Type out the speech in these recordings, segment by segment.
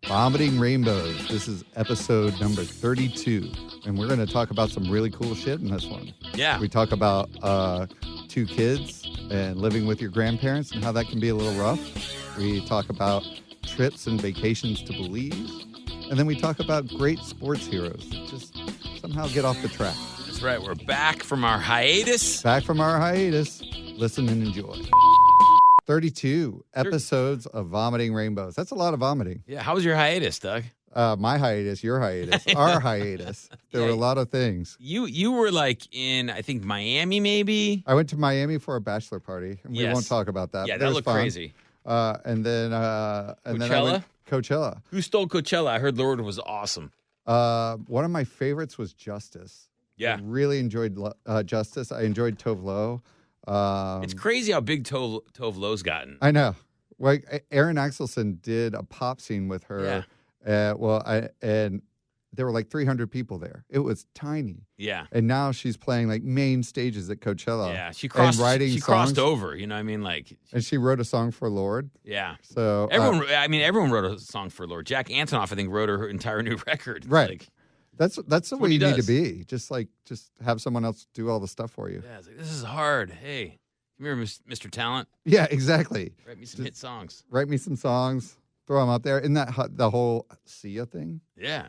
Vomiting Rainbows. This is episode number 32. And we're going to talk about some really cool shit in this one. Yeah. We talk about 2 kids and living with your grandparents and how that can be a little rough. We talk about trips and vacations to Belize. And then we talk about great sports heroes that just somehow get off the track. That's right. We're back from our hiatus. Back from our hiatus. Listen and enjoy. 32 episodes of Vomiting Rainbows. That's a lot of vomiting. Yeah. How was your hiatus, Doug? My hiatus, your hiatus, our hiatus. There were a lot of things. You were like in, I think, Miami, maybe? I went to Miami for a bachelor party. And we won't talk about that. Yeah, but that was looked fun. crazy. And then Coachella? Coachella. Who stole Coachella? I heard Lord was awesome. One of my favorites was Justice. Yeah. I really enjoyed Justice. I enjoyed Tove Lo. It's crazy how big Tove Lo's gotten. I know. Like Aaron Axelson did a pop scene with her. Yeah. And there were like 300 people there. It was tiny. Yeah. And now she's playing like main stages at Coachella. Yeah. She crossed songs. over, you know what I mean? And she wrote a song for Lord. Yeah. So everyone wrote a song for Lord. Jack Antonoff, I think, wrote her entire new record. Right. That's the way you need to be. Just have someone else do all the stuff for you. Yeah, it's like, this is hard. Hey, come here, Mr. Talent. Yeah, exactly. Write me some hit songs. Write me some songs. Throw them out there. Isn't that the whole Sia thing? Yeah.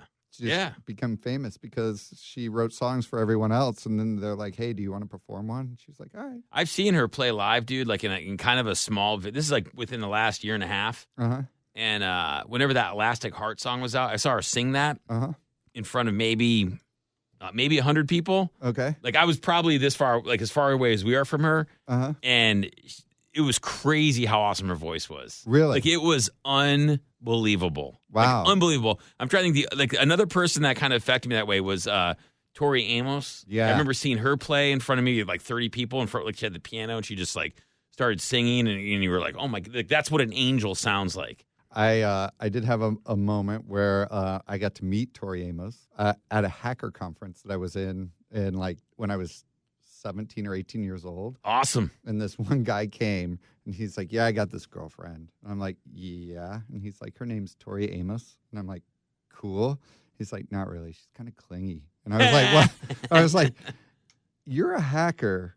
Become famous because she wrote songs for everyone else, and then they're like, "Hey, do you want to perform one?" And she's like, "All right." I've seen her play live, dude. Like in kind of a small. This is like within the last year and a half. And whenever that Elastic Heart song was out, I saw her sing that in front of maybe 100 people. Okay. Like I was probably this far, like as far away as we are from her, and it was crazy how awesome her voice was. Really? Like it was unbelievable. Wow. Like, unbelievable. I'm trying to think another person that kind of affected me that way was Tori Amos. Yeah. I remember seeing her play in front of me, like 30 people in front, like she had the piano and she just like started singing and you were like, oh my, like, that's what an angel sounds like. I did have a moment where I got to meet Tori Amos at a hacker conference that I was in like when I was 17 or 18 years old. Awesome. And this one guy came and he's like, "Yeah, I got this girlfriend." And I'm like, "Yeah." And he's like, "Her name's Tori Amos." And I'm like, "Cool." He's like, "Not really. She's kind of clingy." And I was like, "What?" I was like, "You're a hacker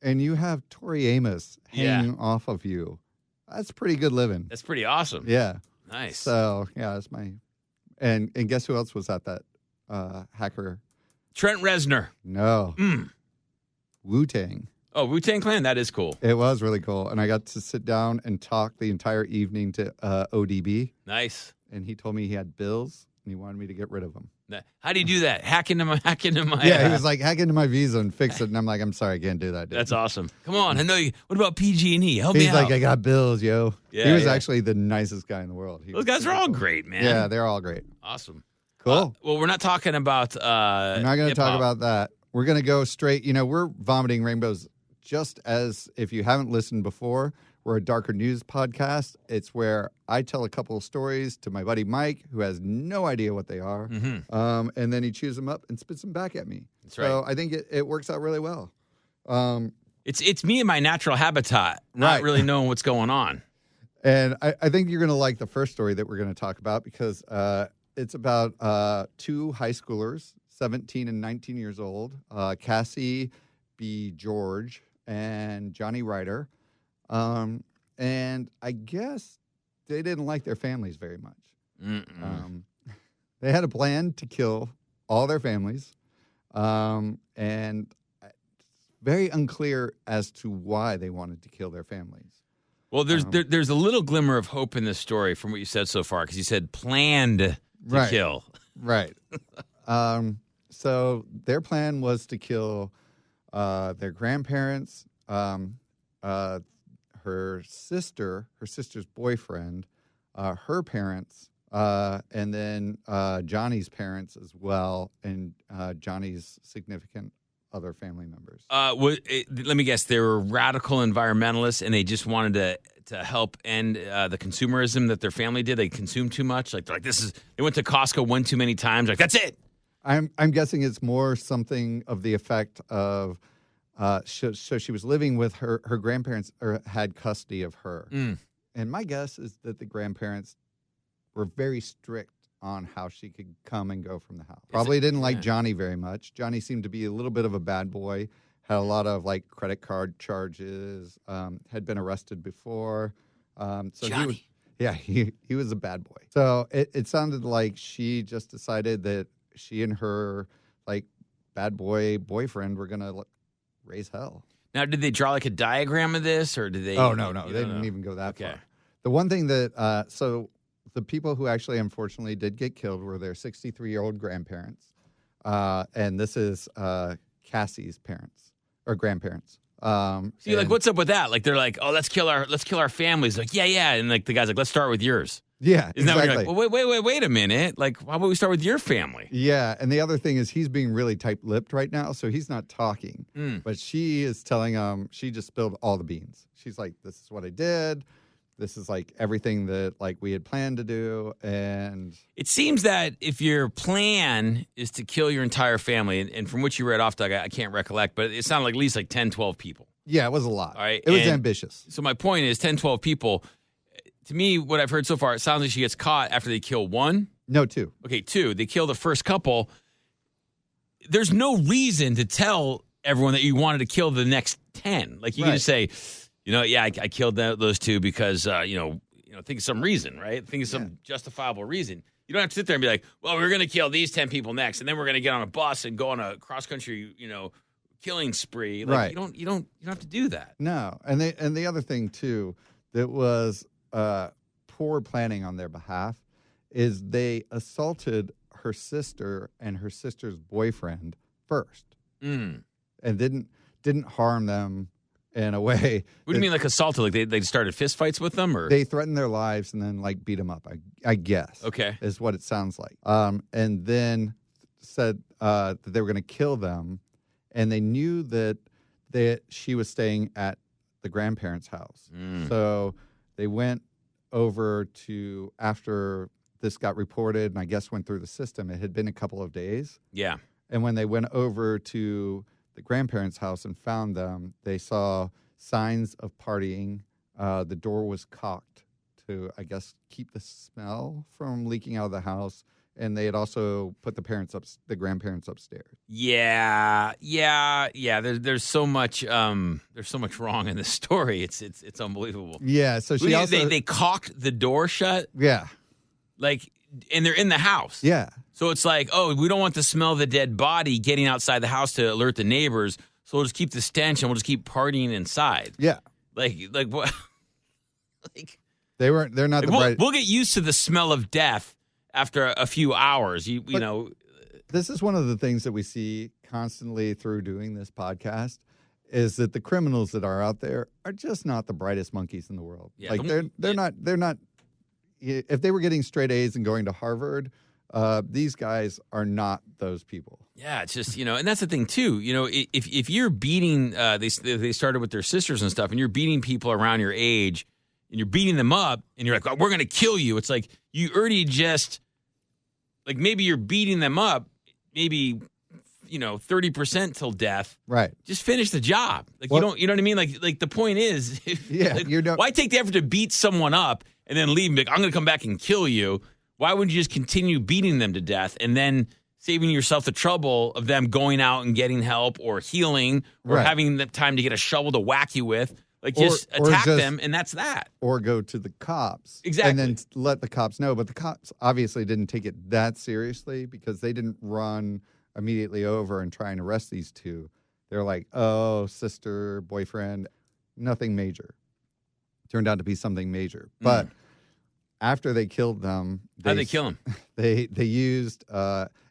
and you have Tori Amos hanging off of you. That's pretty good living." That's pretty awesome. Yeah. Nice. So, yeah, that's my... And guess who else was at that hacker? Trent Reznor. No. Wu-Tang. Oh, Wu-Tang Clan? That is cool. It was really cool. And I got to sit down and talk the entire evening to ODB. Nice. And he told me he had bills and he wanted me to get rid of them. How do you do that? Hack into my. Yeah, he was like, hack into my Visa and fix it. And I'm like, I'm sorry, I can't do that, dude. That's awesome. Come on, I know you. What about PG&E? Help me He's out. like, I got bills, yo. Yeah, he was actually the nicest guy in the world. Those guys are all great, man. Yeah, they're all great. Awesome. Cool. Well, we're not talking about. We're not going to talk about that. We're going to go straight. We're Vomiting Rainbows. Just as if you haven't listened before, we're a darker news podcast. It's where I tell a couple of stories to my buddy Mike, who has no idea what they are, and then he chews them up and spits them back at me. That's right. So I think it works out really well. It's me in my natural habitat, not really knowing what's going on. And I think you're going to like the first story that we're going to talk about because it's about 2 high schoolers, 17 and 19 years old, Cassie Bjorge and Johnny Rider. And I guess they didn't like their families very much. They had a plan to kill all their families. And it's very unclear as to why they wanted to kill their families. Well, there's a little glimmer of hope in this story from what you said so far, because you said planned to kill. Right. So their plan was to kill their grandparents, her sister's boyfriend, her parents, and then Johnny's parents as well, and Johnny's significant other family members. Let me guess, they were radical environmentalists, and they just wanted to help end the consumerism that their family did. They consumed too much. Like they're like, they went to Costco one too many times. Like, that's it. I'm guessing it's more something of the effect of. So she was living with her grandparents, or had custody of her. And my guess is that the grandparents were very strict on how she could come and go from the house. Probably didn't like Johnny very much. Johnny seemed to be a little bit of a bad boy, had a lot of like credit card charges, had been arrested before. So Johnny. he was a bad boy. So it sounded like she just decided that she and her like bad boy boyfriend were going to raise hell. Now, did they draw like a diagram of this, or did they? Oh, no. They didn't even go that far. The one thing that, so the people who actually unfortunately did get killed were their 63-year-old grandparents. And this is Cassie's parents or grandparents. See, like, what's up with that? Like, they're like, oh, let's kill our families. Like, yeah. And like the guy's like, let's start with yours. Yeah, Isn't that exactly. what you're like, well, wait a minute. Like, how about we start with your family? Yeah, and the other thing is he's being really tight-lipped right now, so he's not talking. But she is telling him, she just spilled all the beans. She's like, this is what I did. This is like everything that like we had planned to do. And it seems that if your plan is to kill your entire family, and from what you read off, Doug, I can't recollect, but it sounded like at least like 10, 12 people. Yeah, it was a lot. All right. It was ambitious. So my point is 10, 12 people. To me, what I've heard so far, it sounds like she gets caught after they kill one. No, two. Okay, two. They kill the first couple. There's no reason to tell everyone that you wanted to kill the next 10. Like, you can just say, I killed those two because, think of some reason, right? Think of some justifiable reason. You don't have to sit there and be like, well, we're going to kill these 10 people next, and then we're going to get on a bus and go on a cross-country, killing spree. Like, right. You don't have to do that. No. And the other thing, too, that was poor planning on their behalf is they assaulted her sister and her sister's boyfriend first and didn't harm them in a way. What do you mean, like assaulted? Like they started fistfights with them, or they threatened their lives and then like beat them up? I guess. Okay, is what it sounds like. And then said that they were going to kill them, and they knew that she was staying at the grandparents' house, so they went over to after this got reported, and I guess went through the system. It had been a couple of days. Yeah. And when they went over to the grandparents' house and found them, they saw signs of partying. The door was cocked to, I guess, keep the smell from leaking out of the house. And they had also put the grandparents upstairs. Yeah. There's so much wrong in this story. It's unbelievable. Yeah. So they caulked the door shut. Yeah. Like, and they're in the house. Yeah. So it's like, oh, we don't want the smell of the dead body getting outside the house to alert the neighbors. So we'll just keep the stench and we'll just keep partying inside. Yeah. Like what? Like they're not the bright. We'll get used to the smell of death after a few hours. You know. This is one of the things that we see constantly through doing this podcast is that the criminals that are out there are just not the brightest monkeys in the world. Yeah, like they're not. If they were getting straight A's and going to Harvard, these guys are not those people. Yeah, it's just, and that's the thing too. If you're beating, they started with their sisters and stuff, and you're beating people around your age, and you're beating them up, and you're like, oh, we're going to kill you. It's like you already just, like maybe you're beating them up, maybe 30% till death. Right. Just finish the job. Like you know what I mean? Like the point is, why take the effort to beat someone up and then leave them? Like, I'm going to come back and kill you. Why wouldn't you just continue beating them to death and then saving yourself the trouble of them going out and getting help or healing or having the time to get a shovel to whack you with? Like, just attack them, and that's that. Or go to the cops. Exactly. And then let the cops know. But the cops obviously didn't take it that seriously because they didn't run immediately over and try and arrest these two. They're like, oh, sister, boyfriend, nothing major. Turned out to be something major. But after they killed them... How'd they kill them? They used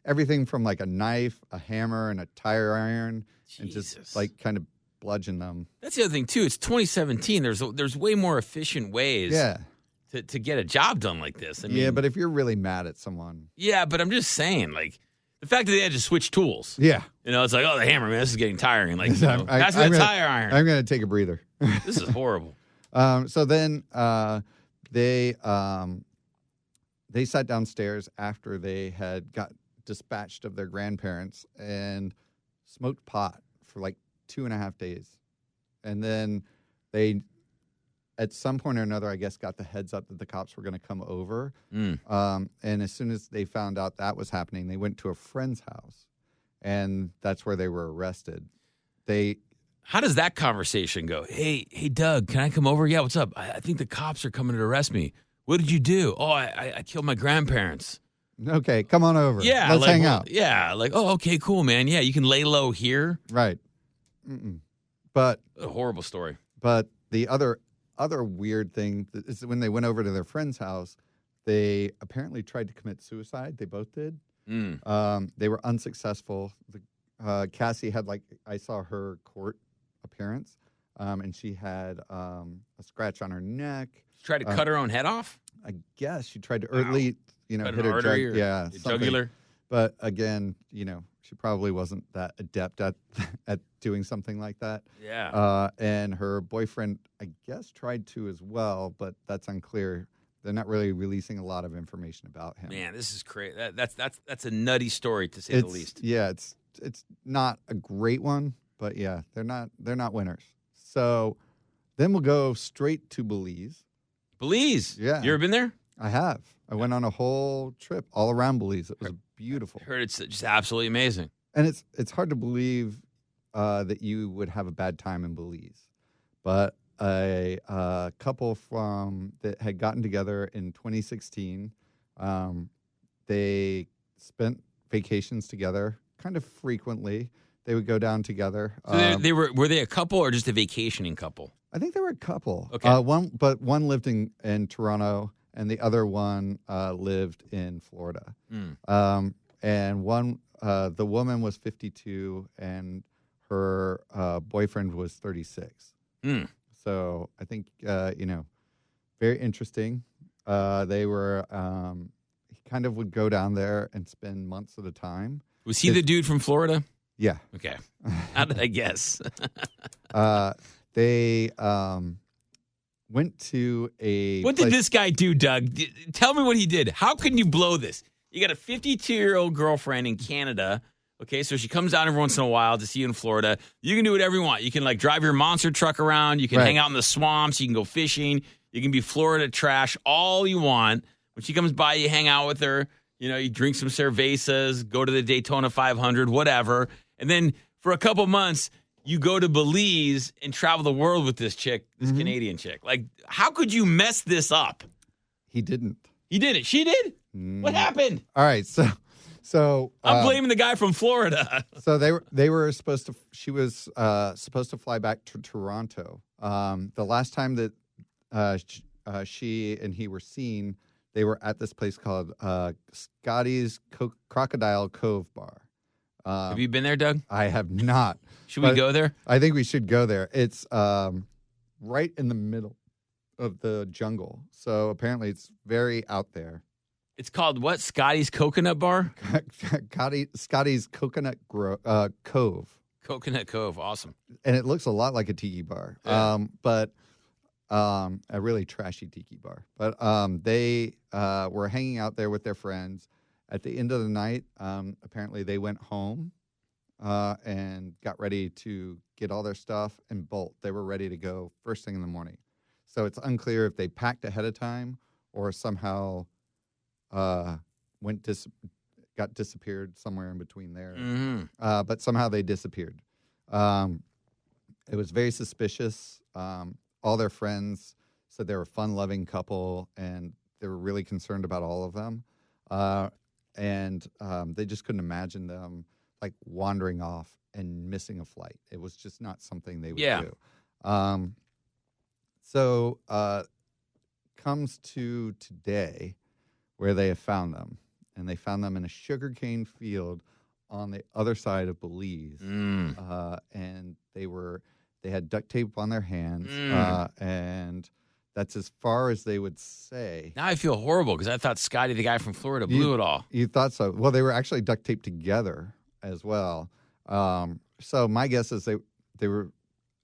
everything from like a knife, a hammer, and a tire iron. Jesus. And just like kind of bludgeon them. That's the other thing, too. It's 2017. There's way more efficient ways to get a job done like this. I mean, but if you're really mad at someone... Yeah, but I'm just saying, like... The fact that they had to switch tools. Yeah. It's like, oh, the hammer, man, this is getting tiring. Like, pass me the tire iron. I'm going to take a breather. This is horrible. So then they sat downstairs after they had got dispatched of their grandparents and smoked pot for like 2.5 days. And then they at some point or another, I guess, got the heads up that the cops were going to come over. And as soon as they found out that was happening, they went to a friend's house, and that's where they were arrested. How does that conversation go? Hey, Doug, can I come over? Yeah, what's up? I think the cops are coming to arrest me. What did you do? Oh, I killed my grandparents. Okay, come on over. Yeah, let's hang out. Yeah, oh, okay, cool, man. Yeah, you can lay low here. Right. But a horrible story. But the other weird thing is when they went over to their friend's house, they apparently tried to commit suicide. They both did. They were unsuccessful. Cassie had, I saw her court appearance, and she had a scratch on her neck. She tried to cut her own head off? I guess she tried to hit her artery jugular. But again, she probably wasn't that adept at doing something like that. Yeah. And her boyfriend, I guess, tried to as well, but that's unclear. They're not really releasing a lot of information about him. Man, this is crazy. That's a nutty story, to say the least. Yeah, it's not a great one, but yeah, they're not winners. So then we'll go straight to Belize. Belize? Yeah. You ever been there? I have. I went on a whole trip all around Belize. It was beautiful. I heard it's just absolutely amazing. And it's hard to believe that you would have a bad time in Belize. But a couple that had gotten together in 2016, they spent vacations together kind of frequently. They would go down together. So were they a couple or just a vacationing couple? I think they were a couple. Okay. One lived in Toronto, and the other one lived in Florida. And the woman was 52, and her boyfriend was 36. So I think very interesting. They were he kind of would go down there and spend months at a time. Was he the dude from Florida? Yeah. Okay. How did I guess? They went to a What did this guy do, Doug? Tell me what he did. How can you blow this? You got a 52-year-old girlfriend in Canada. Okay, so she comes down every once in a while to see you in Florida. You can do whatever you want. You can drive your monster truck around. You can hang out in the swamps. You can go fishing. You can be Florida trash all you want. When she comes by, you hang out with her. You drink some cervezas, go to the Daytona 500, whatever. And then for a couple months, you go to Belize and travel the world with this chick, this Canadian chick. How could you mess this up? He didn't. He did it. She did? What happened? All right, so I'm blaming the guy from Florida. So they were supposed to. She was supposed to fly back to Toronto. The last time that she and he were seen, they were at this place called Scotty's Crocodile Cove Bar. Have you been there, Doug? I have not. Should we go there? I think we should go there. It's right in the middle of the jungle, so apparently it's very out there. It's called what? Scotty's Coconut Bar? Scotty's Coconut Cove. Coconut Cove. Awesome. And it looks a lot like a tiki bar, but a really trashy tiki bar. But they were hanging out there with their friends. At the end of the night, apparently they went home and got ready to get all their stuff and bolt. They were ready to go first thing in the morning. So it's unclear if they packed ahead of time or somehow got disappeared somewhere in between there. But somehow they disappeared. It was very suspicious. All their friends said they were a fun-loving couple, and they were really concerned about all of them. And they just couldn't imagine them wandering off and missing a flight. It was just not something they would do. So comes to today, where they have found them, and they found them in a sugarcane field on the other side of Belize, and they had duct tape on their hands, and that's as far as they would say. Now I feel horrible because I thought Scotty, the guy from Florida, blew it all. You thought so? Well, they were actually duct taped together as well. So my guess is they were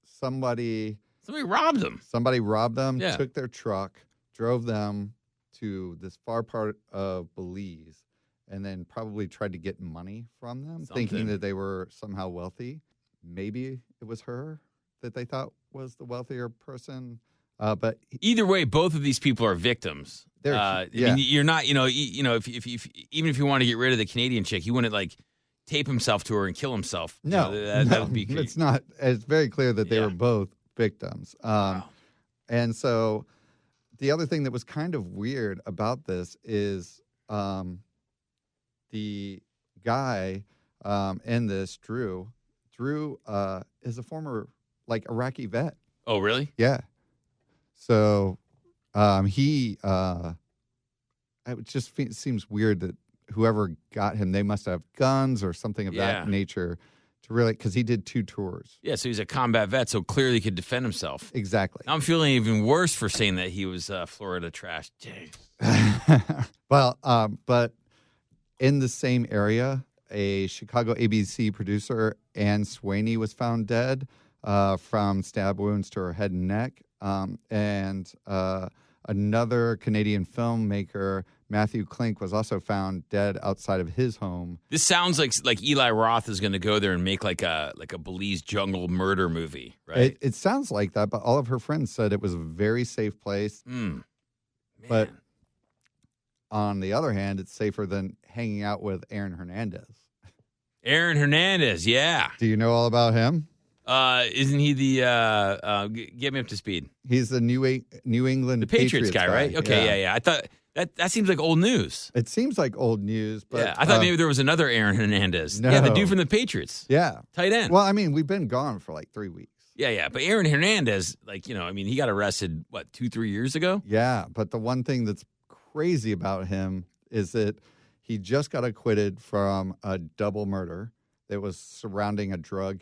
somebody robbed them. Somebody robbed them, Yeah. took their truck, drove them to this far part of Belize, and then probably tried to get money from them, thinking that they were somehow wealthy. Maybe it was her that they thought was the wealthier person. But either way, both of these people are victims. I mean, you're not, if even if you want to get rid of the Canadian chick, he wouldn't like tape himself to her and kill himself. No, that would be it's not. It's very clear that they were both victims. Wow. And so the other thing that was kind of weird about this is the guy in this, Drew is a former like Iraqi vet. Oh, really? Yeah. So it just seems weird that whoever got him, they must have guns or something of that nature to really, because he did 2 tours. Yeah, so he's a combat vet, so clearly he could defend himself. Exactly. Now I'm feeling even worse for saying that he was Florida trash. Well, but in the same area, a Chicago ABC producer, Anne Swaney, was found dead from stab wounds to her head and neck. And another Canadian filmmaker, Matthew Klink, was also found dead outside of his home. This sounds like Eli Roth is going to go there and make like a Belize jungle murder movie, right? It sounds like that, but all of her friends said it was a very safe place. But on the other hand, it's safer than hanging out with Aaron Hernandez. Aaron Hernandez, yeah. Do you know all about him? Isn't he the get me up to speed? He's the New England Patriots guy, right? Okay, yeah. I thought that seems like old news. It seems like old news, but yeah, I thought maybe there was another Aaron Hernandez. No. Yeah, the dude from the Patriots. Yeah, tight end. Well, I mean, we've been gone for like 3 weeks. Yeah, but Aaron Hernandez, he got arrested 2-3 years ago. Yeah, but the one thing that's crazy about him is that he just got acquitted from a double murder that was surrounding a drug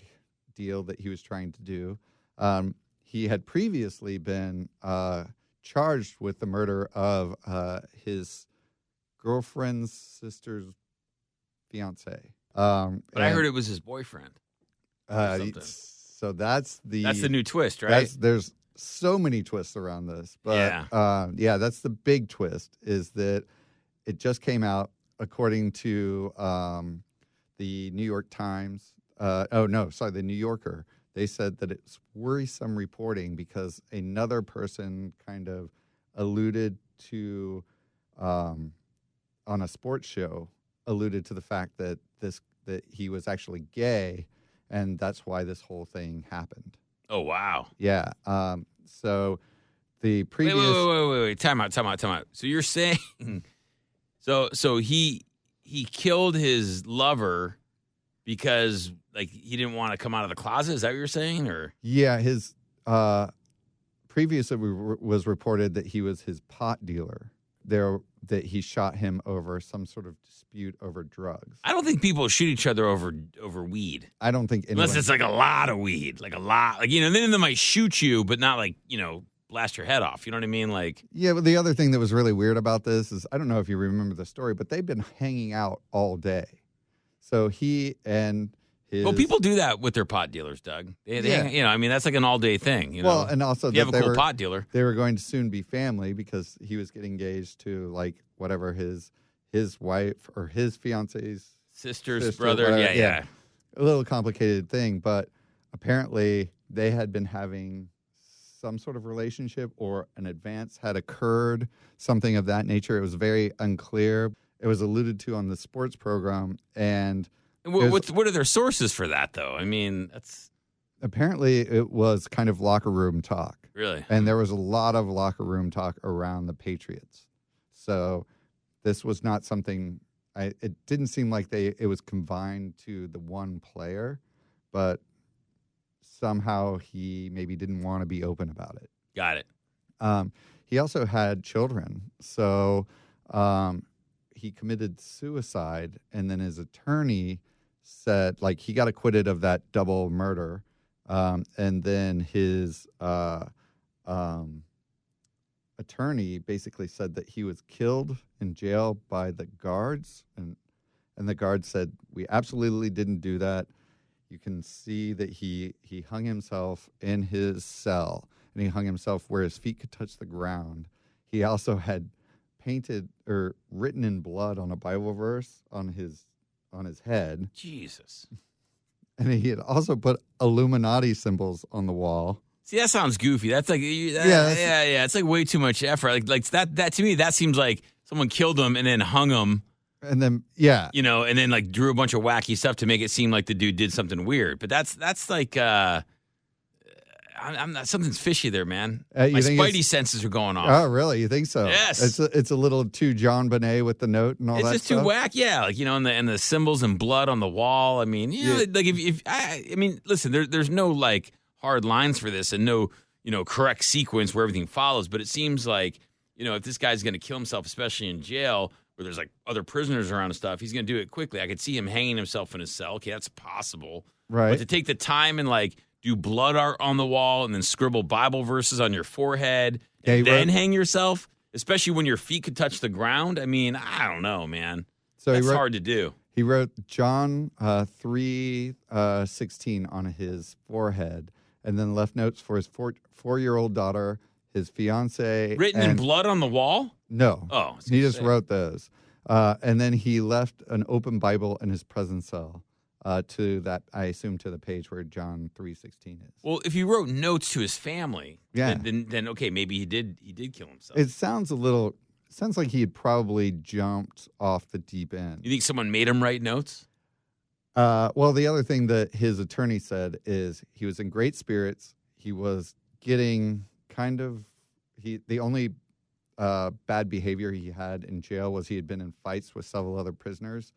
deal that he was trying to do. He had previously been charged with the murder of his girlfriend's sister's fiance. But I heard it was his boyfriend. So that's the new twist, right? There's so many twists around this, but that's the big twist, is that it just came out, according to the New York Times. The New Yorker. They said that it's worrisome reporting because another person kind of alluded to, on a sports show, alluded to the fact that he was actually gay, and that's why this whole thing happened. Oh, wow. Yeah. So the previous... Wait. Time out. So you're saying... So he killed his lover because he didn't want to come out of the closet? Is that what you're saying? Or yeah, his previously was reported that he was his pot dealer. That he shot him over some sort of dispute over drugs. I don't think people shoot each other over weed. I don't think anyone... Unless it's a lot of weed, a lot. Then they might shoot you, but not blast your head off. You know what I mean? Yeah, but the other thing that was really weird about this is, I don't know if you remember the story, but they've been hanging out all day. So he and his... Well, people do that with their pot dealers, Doug. They hang, that's like an all-day thing. Well, and also if you have a cool pot dealer. They were going to soon be family because he was getting engaged to, whatever his wife or his fiance's sister's brother. Yeah. A little complicated thing, but apparently they had been having some sort of relationship, or an advance had occurred, something of that nature. It was very unclear. It was alluded to on the sports program, and what are their sources for that, though? I mean, that's... Apparently, it was kind of locker room talk. Really? And there was a lot of locker room talk around the Patriots. So this was not something... it didn't seem like it was confined to the one player, but somehow he maybe didn't want to be open about it. Got it. He also had children. So he committed suicide, and then his attorney said, he got acquitted of that double murder, and then his attorney basically said that he was killed in jail by the guards, and the guards said, we absolutely didn't do that. You can see that he hung himself in his cell, and he hung himself where his feet could touch the ground. He also had painted or written in blood on a Bible verse on his head. Jesus. And he had also put Illuminati symbols on the wall. See, that sounds goofy. That's like, yeah. It's like way too much effort. Like that to me, that seems like someone killed him and then hung him. And then, yeah. You know, and then like drew a bunch of wacky stuff to make it seem like the dude did something weird. But that's like, I'm not, something's fishy there, man. My spidey senses are going off. Oh, really? You think so? Yes. It's a little too John Bonet with the note and all that stuff. It's just too whack, yeah. Like, you know, and the symbols and blood on the wall. I mean, like I mean, listen, there's no like hard lines for this and no, you know, correct sequence where everything follows. But it seems like, you know, if this guy's going to kill himself, especially in jail, where there's like other prisoners around and stuff, he's going to do it quickly. I could see him hanging himself in his cell. Okay, that's possible. Right. But to take the time and like do blood art on the wall and then scribble Bible verses on your forehead and then hang yourself, especially when your feet could touch the ground. I mean, I don't know, man. So that's hard to do. He wrote John 3:16 on his forehead and then left notes for his 4-year-old daughter, his fiance. Written in blood on the wall? No. Oh. He just wrote those. And then he left an open Bible in his prison cell to that, I assume, to the page where John 3:16 is. Well, if he wrote notes to his family, yeah. then okay, maybe he did kill himself. It sounds like he had probably jumped off the deep end. You think someone made him write notes? Well, the other thing that his attorney said is he was in great spirits. He was getting the only bad behavior he had in jail was he had been in fights with several other prisoners.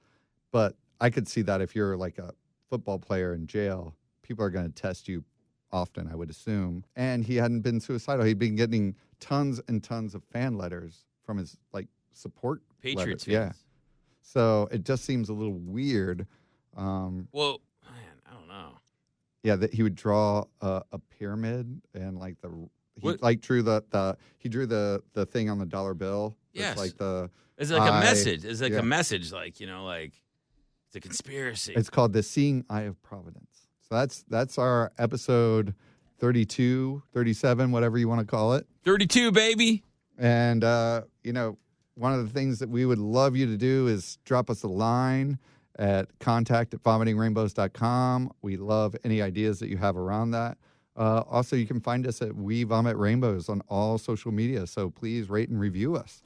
But I could see that if you're like a football player in jail, people are going to test you often, I would assume. And he hadn't been suicidal. He'd been getting tons and tons of fan letters from his like support Patriots. Yeah. So it just seems a little weird. Well, man, I don't know. Yeah, that he would draw a pyramid and like drew the thing on the dollar bill. Yes, like it's like a message. It's like a message, like, you know, like it's a conspiracy. It's called the Seeing Eye of Providence. So that's our episode 32, 37, whatever you want to call it. 32, baby. And you know, one of the things that we would love you to do is drop us a line at contact@vomitingrainbows.com. We love any ideas that you have around that. Also, you can find us at We Vomit Rainbows on all social media, so please rate and review us.